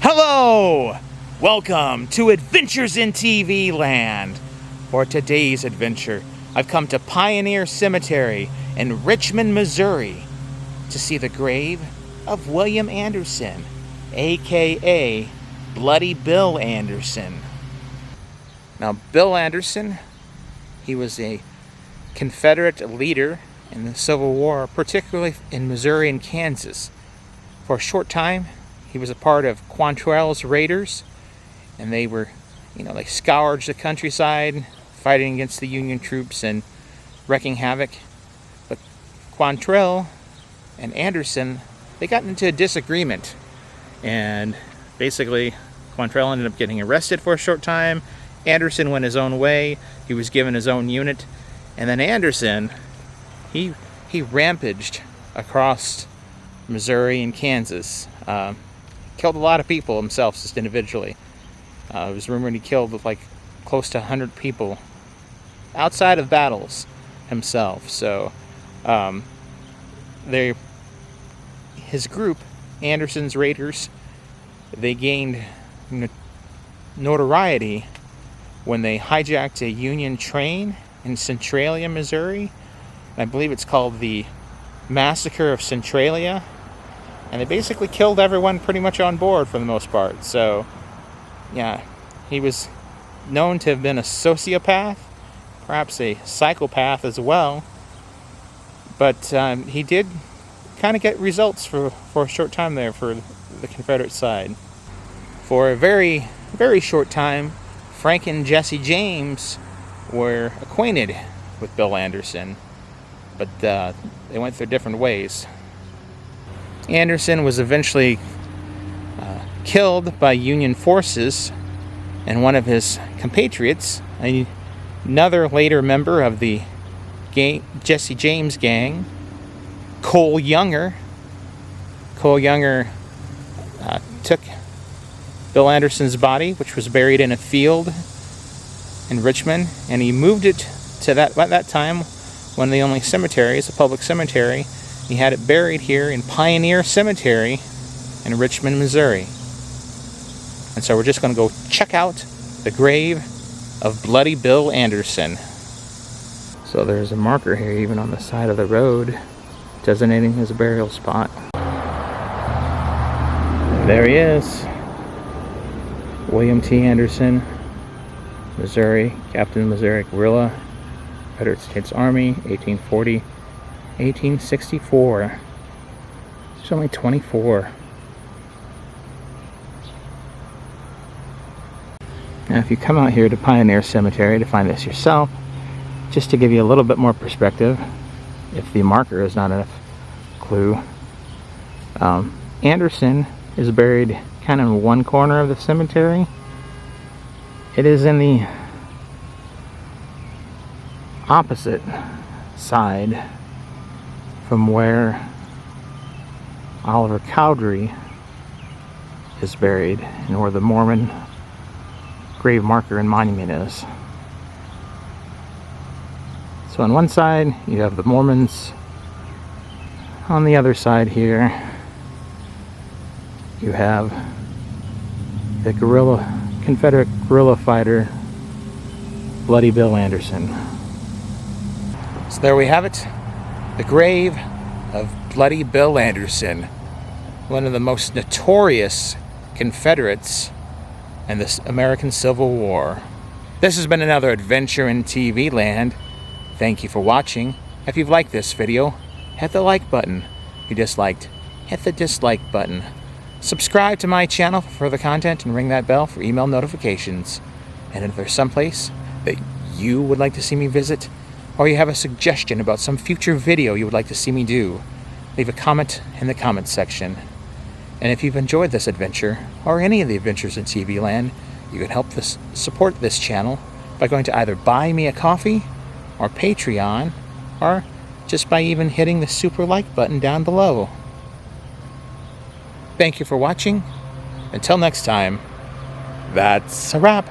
Hello! Welcome to Adventures in TV Land. For today's adventure, I've come to Pioneer Cemetery in Richmond, Missouri to see the grave of William Anderson, aka Bloody Bill Anderson. Now, Bill Anderson, he was a Confederate leader in the Civil War, particularly in Missouri and Kansas. For a short time, he was a part of Quantrell's raiders, and they were, they scourged the countryside, fighting against the Union troops and wreaking havoc. But Quantrell and Anderson, they got into a disagreement, and basically Quantrell ended up getting arrested for a short time. Anderson went his own way. He was given his own unit, and then Anderson, he rampaged across Missouri and Kansas. Killed a lot of people himself, just individually. It was rumored he killed like close to 100 people outside of battles himself. So his group, Anderson's Raiders, they gained notoriety when they hijacked a Union train in Centralia, Missouri. I believe it's called the Massacre of Centralia. And they basically killed everyone pretty much on board for the most part. So, yeah, he was known to have been a sociopath, perhaps a psychopath as well. But he did kind of get results for a short time there for the Confederate side. For a very, very short time, Frank and Jesse James were acquainted with Bill Anderson, but they went their different ways. Anderson was eventually killed by Union forces, and one of his compatriots, another later member of the Jesse James gang, Cole Younger took Bill Anderson's body, which was buried in a field in Richmond, and he moved it to at that time, one of the only cemeteries, a public cemetery. He had it buried here in Pioneer Cemetery in Richmond, Missouri. And so we're just going to go check out the grave of Bloody Bill Anderson. So there's a marker here even on the side of the road designating his burial spot. There he is. William T. Anderson, Missouri, Captain Missouri Guerrilla, Confederate States Army, 1840. 1864. He's only 24. Now, if you come out here to Pioneer Cemetery to find this yourself, just to give you a little bit more perspective, if the marker is not enough clue, Anderson is buried kind of in one corner of the cemetery. It is in the opposite side from where Oliver Cowdery is buried, and where the Mormon grave marker and monument is. So on one side you have the Mormons. On the other side here you have the Confederate guerrilla fighter Bloody Bill Anderson. So there we have it. The grave of Bloody Bill Anderson, one of the most notorious Confederates in the American Civil War. This has been another adventure in TV land. Thank you for watching. If you've liked this video, hit the like button. If you disliked, hit the dislike button. Subscribe to my channel for further content and ring that bell for email notifications. And if there's someplace that you would like to see me visit, or you have a suggestion about some future video you would like to see me do, leave a comment in the comments section. And if you've enjoyed this adventure, or any of the adventures in TV land, you can help support this channel by going to either buy me a coffee, or Patreon, or just by even hitting the super like button down below. Thank you for watching. Until next time, that's a wrap.